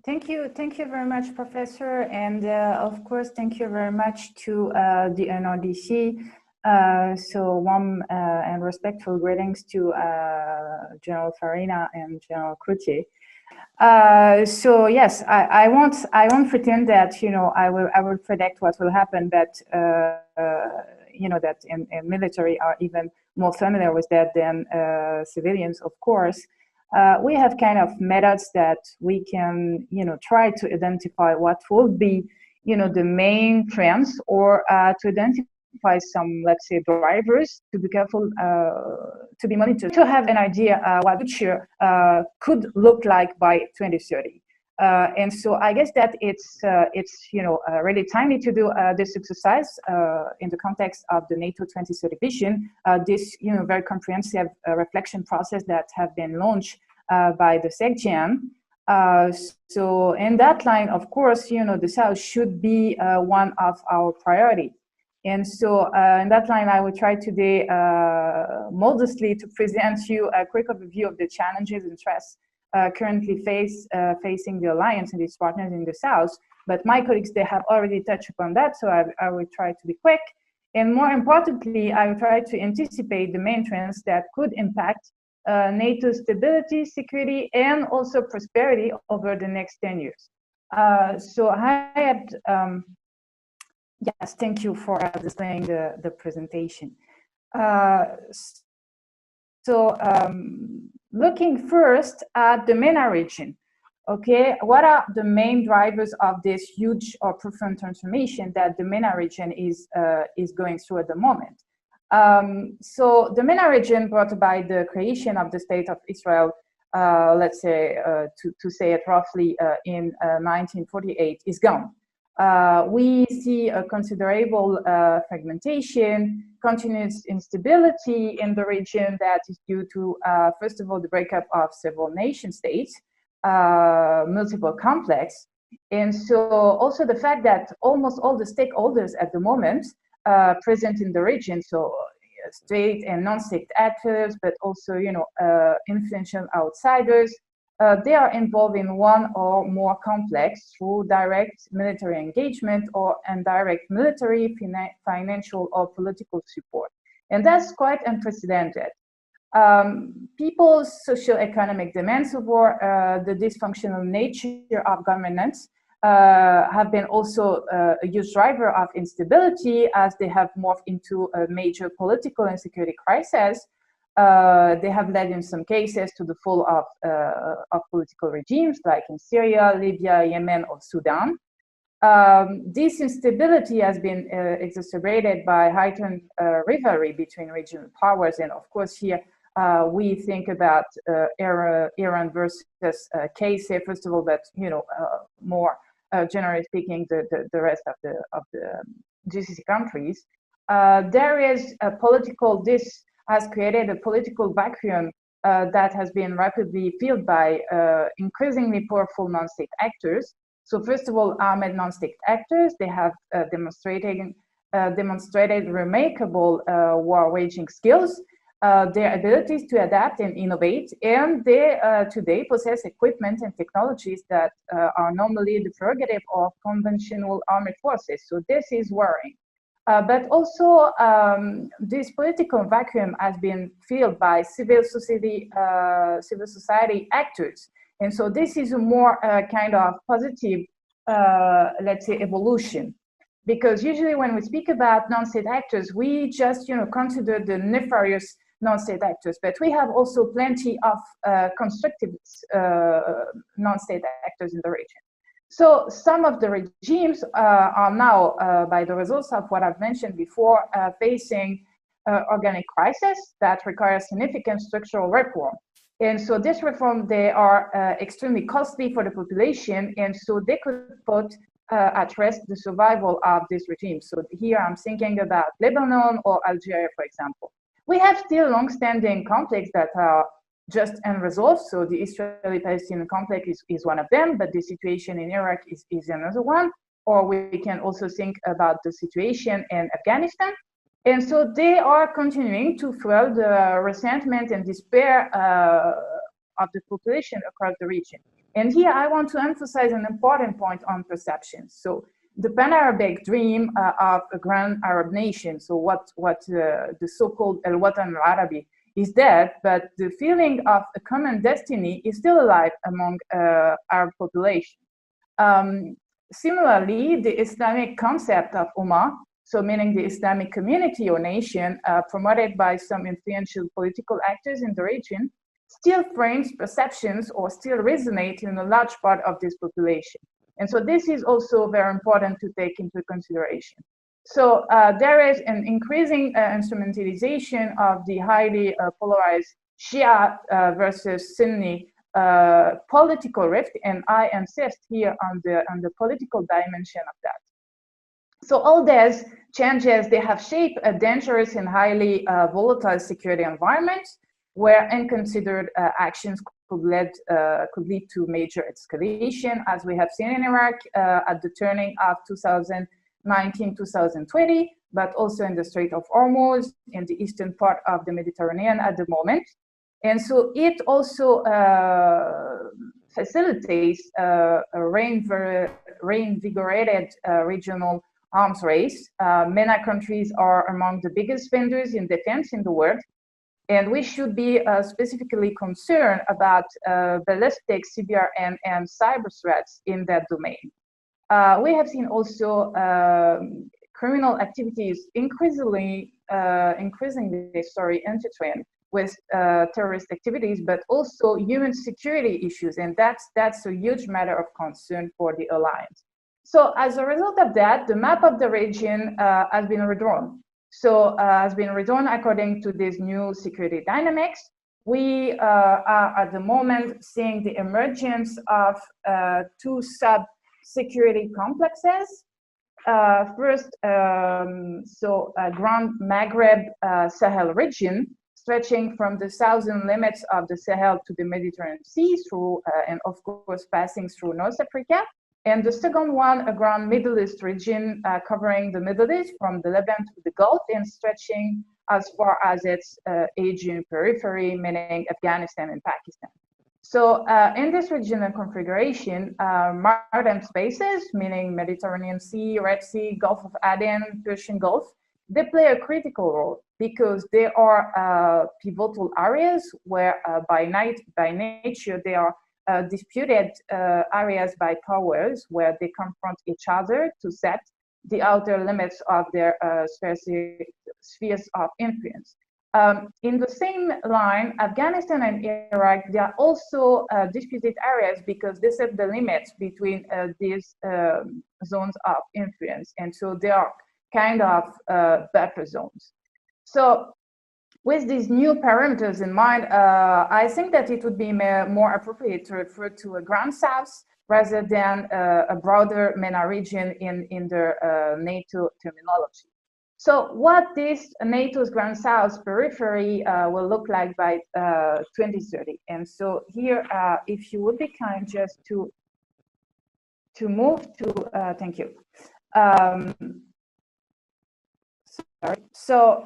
Thank you very much, Professor, and of course, thank you very much to the NRDC. So warm and respectful greetings to General Farina and General Guglielmo. So yes, I won't pretend that I will predict what will happen, but that in military are even more familiar with that than civilians, of course. We have kind of methods that we can, try to identify what will be, the main trends, or to identify some, let's say, drivers to be careful, to be monitored, to have an idea what the future could look like by 2030. And so I guess that it's really timely to do this exercise in the context of the NATO 2030 vision, this very comprehensive reflection process that have been launched by the SecGen. So in that line, of course, the South should be one of our priorities. And so in that line, I will try today modestly to present you a quick overview of the challenges and threats currently facing the alliance and its partners in the South. But my colleagues, they have already touched upon that, so I will try to be quick. And more importantly, I will try to anticipate the main trends that could impact NATO's stability, security, and also prosperity over the next 10 years. So I had, yes, thank you for displaying the presentation. Looking first at the MENA region, okay, what are the main drivers of this huge or profound transformation that the MENA region is going through at the moment? So the MENA region, brought by the creation of the State of Israel, let's say, to say it roughly, in 1948, is gone. We see a considerable fragmentation, continuous instability in the region that is due to, first of all, the breakup of several nation states, multiple conflicts, and so also the fact that almost all the stakeholders at the moment present in the region, so state and non-state actors, but also influential outsiders, they are involved in one or more conflicts through direct military engagement or indirect military, financial, or political support. And that's quite unprecedented. People's socio-economic demands of war, the dysfunctional nature of governance, have been also a huge driver of instability as they have morphed into a major political and security crisis. They have led in some cases to the fall of political regimes like in Syria, Libya, Yemen, or Sudan. This instability has been exacerbated by heightened rivalry between regional powers, and of course here we think about Iran versus KSA first of all, but more generally speaking, the rest of the GCC countries. There is a political. This has created a political vacuum that has been rapidly filled by increasingly powerful non-state actors. So first of all, armed non-state actors, they have demonstrated remarkable war-waging skills, their abilities to adapt and innovate, and they today possess equipment and technologies that are normally the prerogative of conventional armed forces. So this is worrying. But also, this political vacuum has been filled by civil society actors. And so this is a more kind of positive, let's say, evolution. Because usually when we speak about non-state actors, we just consider the nefarious non-state actors, but we have also plenty of constructive non-state actors in the region. So some of the regimes are now, by the results of what I've mentioned before, facing organic crisis that requires significant structural reform. And so this reform, they are extremely costly for the population, and so they could put at risk the survival of this regime. So here I'm thinking about Lebanon or Algeria, for example. We have still long-standing conflicts that are just unresolved. So the Israeli-Palestinian conflict is one of them, but the situation in Iraq is another one. Or we can also think about the situation in Afghanistan. And so they are continuing to fuel the resentment and despair of the population across the region. And here I want to emphasize an important point on perception. So the Pan-Arabic dream of a grand Arab nation, so what the so-called El-Watan al-Arabi is dead, but the feeling of a common destiny is still alive among Arab population. Similarly, the Islamic concept of Ummah, so meaning the Islamic community or nation, promoted by some influential political actors in the region, still frames perceptions or still resonate in a large part of this population. And so this is also very important to take into consideration. So there is an increasing instrumentalization of the highly polarized Shia versus Sunni political rift, and I insist here on the political dimension of that. So all these changes, they have shaped a dangerous and highly volatile security environment where unconsidered actions could lead to major escalation, as we have seen in Iraq at the turning of 2019-2020, but also in the Strait of Hormuz, in the eastern part of the Mediterranean at the moment. And so it also facilitates a reinvigorated regional arms race. MENA countries are among the biggest spenders in defense in the world, and we should be specifically concerned about ballistic, CBRN, and cyber threats in that domain. We have seen also criminal activities increasingly intertwined with terrorist activities, but also human security issues, and that's a huge matter of concern for the alliance. So as a result of that, the map of the region has been redrawn. So has been redrawn according to these new security dynamics. We are at the moment seeing the emergence of two sub-security complexes. First, Grand Maghreb Sahel region, stretching from the southern limits of the Sahel to the Mediterranean Sea through, and of course, passing through North Africa. And the second one, a Grand Middle East region covering the Middle East from the Levant to the Gulf and stretching as far as its Asian periphery, meaning Afghanistan and Pakistan. So in this regional configuration, maritime spaces, meaning Mediterranean Sea, Red Sea, Gulf of Aden, Persian Gulf, they play a critical role because they are pivotal areas where by nature they are disputed areas by powers where they confront each other to set the outer limits of their spheres of influence. In the same line, Afghanistan and Iraq, they are also disputed areas because they set the limits between these zones of influence. And so they are kind of buffer zones. So with these new parameters in mind, I think that it would be more appropriate to refer to a Grand South rather than a broader MENA region in the NATO terminology. So what this NATO's Grand South periphery will look like by 2030. And so here, if you would be kind just to move to, thank you. So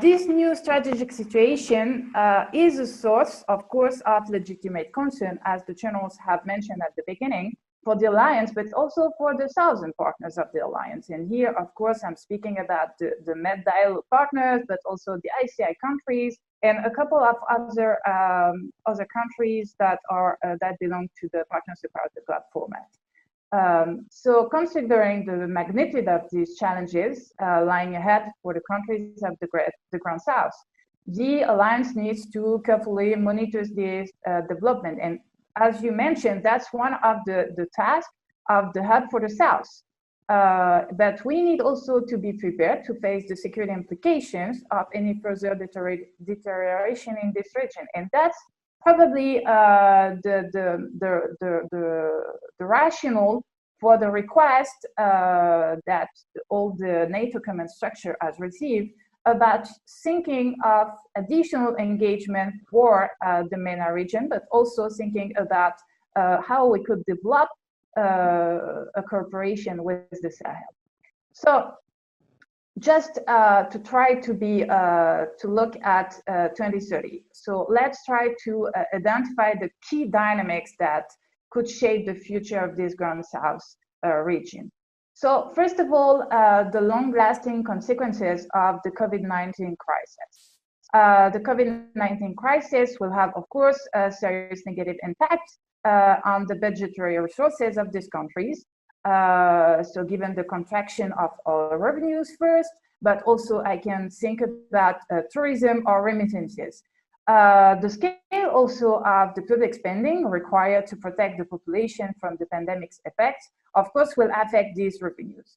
this new strategic situation is a source, of course, of legitimate concern, as the generals have mentioned at the beginning, for the alliance, but also for the southern partners of the alliance. And here, of course, I'm speaking about the Med dialogue partners, but also the ICI countries and a couple of other countries that belong to the Partnership of the Gulf format. So considering the magnitude of these challenges lying ahead for the countries of the Grand South, the alliance needs to carefully monitor this development. And as you mentioned, that's one of the tasks of the Hub for the South. But we need also to be prepared to face the security implications of any further deterioration in this region. And that's probably the rationale for the request that all the NATO command structure has received about thinking of additional engagement for the MENA region, but also thinking about how we could develop a cooperation with the Sahel. So just to try to look at 2030. So let's try to identify the key dynamics that could shape the future of this Grand South region. So first of all, the long-lasting consequences of the COVID-19 crisis. The COVID-19 crisis will have, of course, a serious negative impact on the budgetary resources of these countries. So given the contraction of our revenues first, but also I can think about tourism or remittances. The scale also of the public spending required to protect the population from the pandemic's effects, of course, will affect these revenues.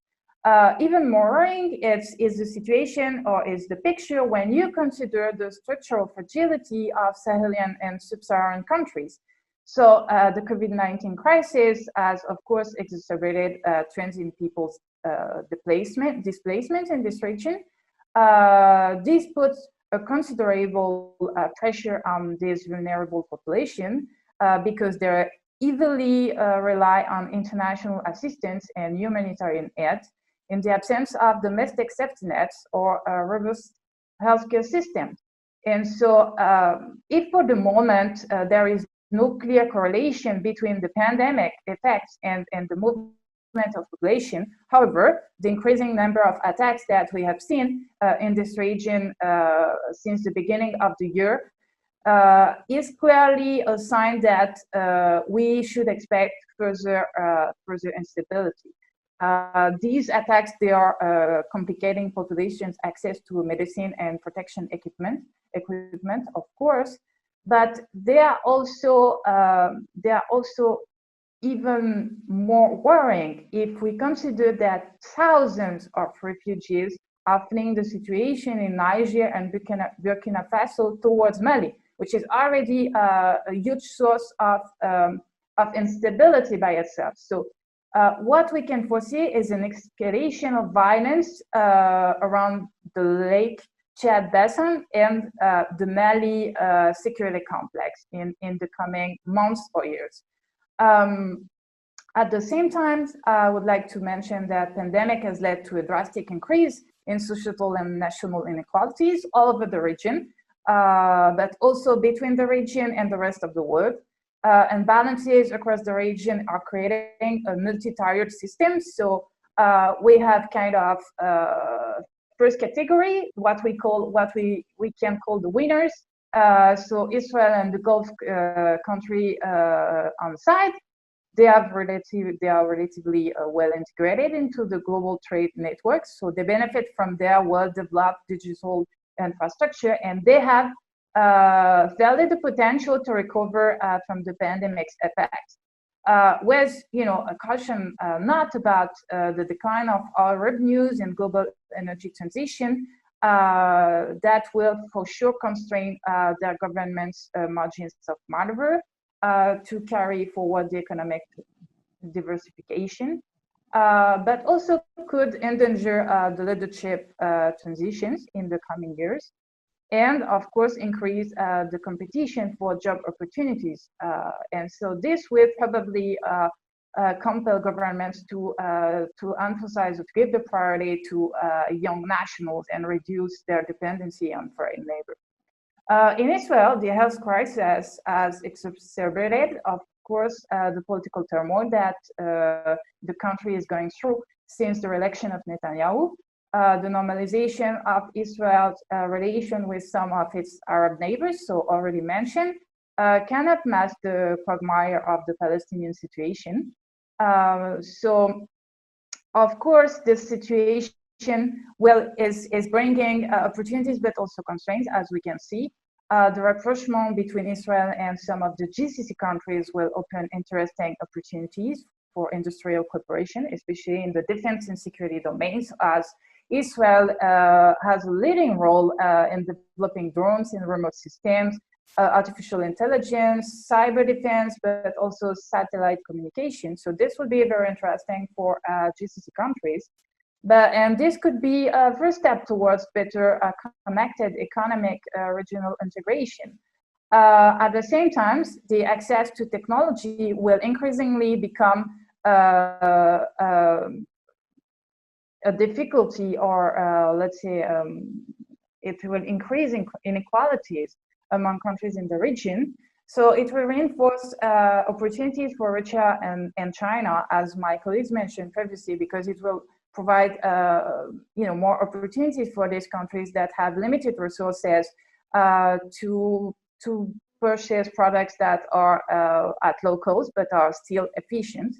Even more worrying is the situation or is the picture when you consider the structural fragility of Sahelian and sub-Saharan countries. So the COVID-19 crisis has, of course, exacerbated trends in people's displacement in this region. This puts a considerable pressure on this vulnerable population because they heavily rely on international assistance and humanitarian aid in the absence of domestic safety nets or robust healthcare systems. And so if for the moment there is no clear correlation between the pandemic effects and the movement of population, however, the increasing number of attacks that we have seen in this region since the beginning of the year is clearly a sign that we should expect further instability. These attacks, they are complicating populations' access to medicine and protection equipment, of course, but they are also even more worrying if we consider that thousands of refugees are fleeing the situation in Niger and Burkina Faso towards Mali, which is already a huge source of instability by itself. So what we can foresee is an escalation of violence around the Lake Chad Basin and the Mali security complex in the coming months or years. At the same time, I would like to mention that pandemic has led to a drastic increase in societal and national inequalities all over the region, but also between the region and the rest of the world. Imbalances across the region are creating a multi-tiered system. So we have kind of first category, what we can call the winners. So Israel and the Gulf country on the side, they are relatively well integrated into the global trade networks. So they benefit from their well-developed digital infrastructure, and they have felt the potential to recover from the pandemic's effects. With a caution not about the decline of oil revenues and global energy transition that will for sure constrain their government's margins of maneuver to carry forward the economic diversification, but also could endanger the leadership transitions in the coming years, and of course increase the competition for job opportunities. And so this will probably compel governments to emphasize, to give the priority to young nationals and reduce their dependency on foreign labor. In Israel, the health crisis has exacerbated, of course, the political turmoil that the country is going through since the election of Netanyahu. The normalization of Israel's relation with some of its Arab neighbors, so already mentioned, cannot mask the quagmire of the Palestinian situation. So, of course, this situation is bringing opportunities, but also constraints, as we can see. The rapprochement between Israel and some of the GCC countries will open interesting opportunities for industrial cooperation, especially in the defense and security domains, as Israel has a leading role in developing drones and remote systems, artificial intelligence, cyber defense, but also satellite communication. So this will be very interesting for GCC countries. And this could be a first step towards better connected economic regional integration. At the same time, the access to technology will increasingly become a difficulty, or let's say it will increase inequalities among countries in the region. So it will reinforce opportunities for Russia and China, as my colleagues mentioned previously, because it will provide more opportunities for these countries that have limited resources to purchase products that are at low cost but are still efficient.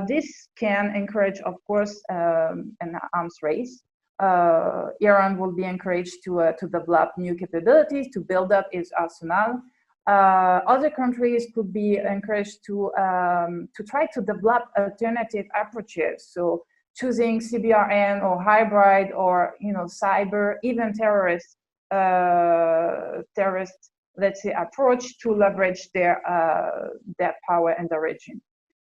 This can encourage, of course, an arms race. Iran will be encouraged to develop new capabilities, to build up its arsenal. Other countries could be encouraged to try to develop alternative approaches. So choosing CBRN or hybrid or cyber, even terrorist, let's say, approach to leverage their power in the region.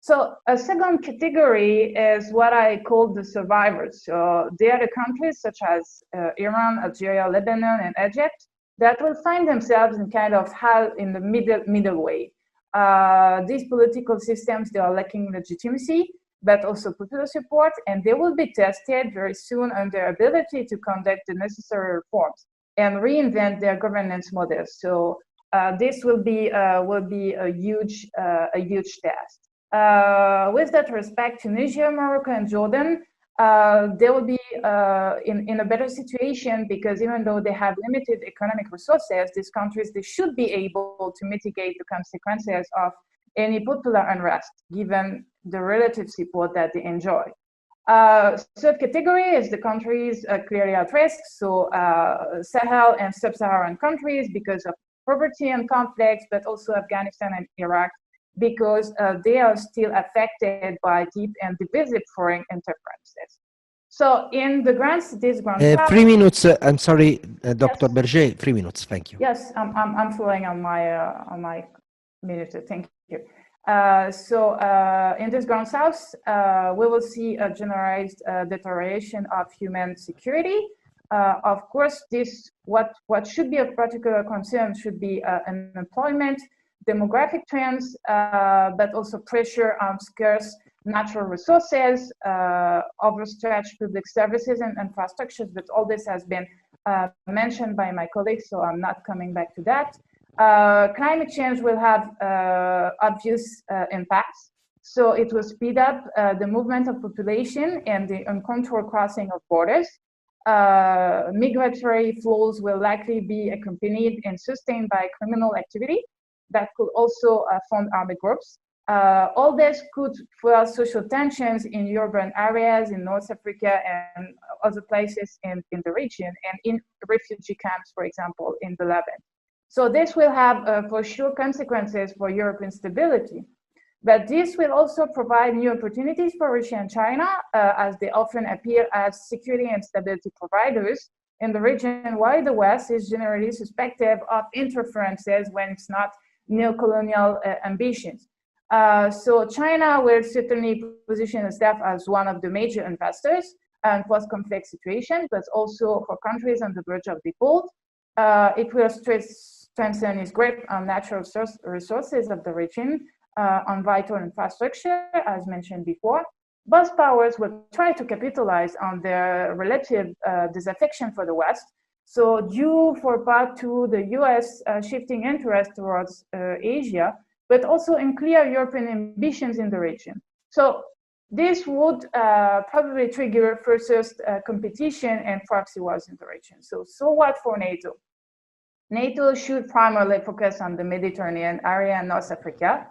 So a second category is what I call the survivors. So they are the countries such as Iran, Algeria, Lebanon, and Egypt that will find themselves in kind of in the middle way. These political systems, they are lacking legitimacy, but also popular support, and they will be tested very soon on their ability to conduct the necessary reforms and reinvent their governance models. So this will be a huge test. With that respect, Tunisia, Morocco, and Jordan, they will be in a better situation because even though they have limited economic resources, these countries, they should be able to mitigate the consequences of any popular unrest, given the relative support that they enjoy. Third category is the countries clearly at risk, so Sahel and sub-Saharan countries because of poverty and conflicts, but also Afghanistan and Iraq, because they are still affected by deep and divisive foreign interferences. So in the grants, this grant 3 minutes. I'm sorry, Dr. Yes. Berger. 3 minutes. Thank you. Yes, I'm following on my minute. Thank you. In this ground south, we will see a generalized deterioration of human security. Of course, what should be of particular concern should be unemployment, demographic trends, but also pressure on scarce natural resources, overstretched public services and infrastructures, but all this has been mentioned by my colleagues, so I'm not coming back to that. Climate change will have obvious impacts. So it will speed up the movement of population and the uncontrolled crossing of borders. Migratory flows will likely be accompanied and sustained by criminal activity that could also fund armed groups. All this could fuel social tensions in urban areas in North Africa and other places in the region, and in refugee camps, for example, in the Levant. So this will have for sure consequences for European stability. But this will also provide new opportunities for Russia and China, as they often appear as security and stability providers in the region, while the West is generally suspected of interferences when it's not neo-colonial ambitions. So China will certainly position itself as one of the major investors in post-conflict situations, but also for countries on the verge of default. It will strengthen its grip on natural resources of the region, on vital infrastructure, as mentioned before. Both powers will try to capitalize on their relative disaffection for the West. So due for part to the US shifting interest towards Asia, but also in clear European ambitions in the region. So this would probably trigger first competition and proxy wars in the region. So what for NATO? NATO should primarily focus on the Mediterranean area and North Africa,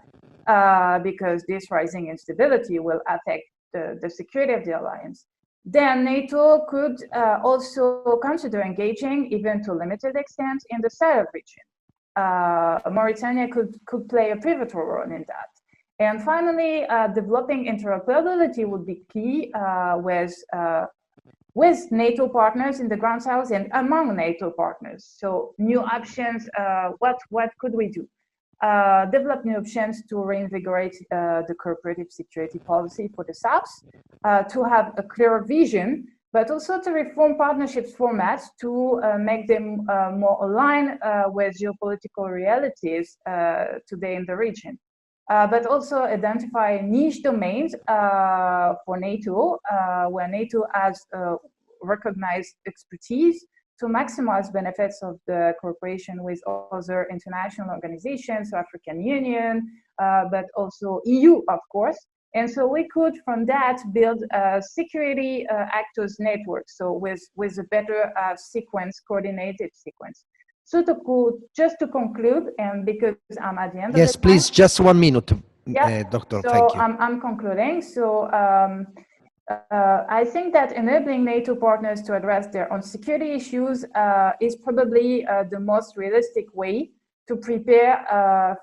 because this rising instability will affect the security of the alliance. Then NATO could also consider engaging, even to a limited extent, in the Sahel region. Mauritania could play a pivotal role in that. And finally, developing interoperability would be key with NATO partners in the ground south and among NATO partners. So new options, what could we do? Develop new options to reinvigorate the cooperative security policy for the South, to have a clearer vision, but also to reform partnerships formats to make them more aligned with geopolitical realities today in the region. But also identify niche domains for NATO, where NATO has recognized expertise to maximize benefits of the cooperation with other international organizations, so African Union, but also EU, of course. And so we could, from that, build a security actors network, so with a better sequence, coordinated sequence. So just to conclude, and because I'm at the end of the time. Yes, please, just 1 minute, yeah. Doctor, so thank you. I'm concluding. So I think that enabling NATO partners to address their own security issues is probably the most realistic way to prepare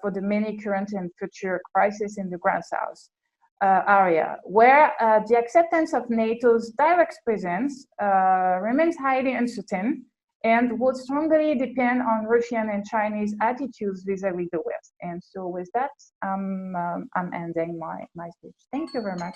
for the many current and future crises in the Grand South area, where the acceptance of NATO's direct presence remains highly uncertain and would strongly depend on Russian and Chinese attitudes vis-a-vis the West. And so with that, I'm ending my speech. Thank you very much.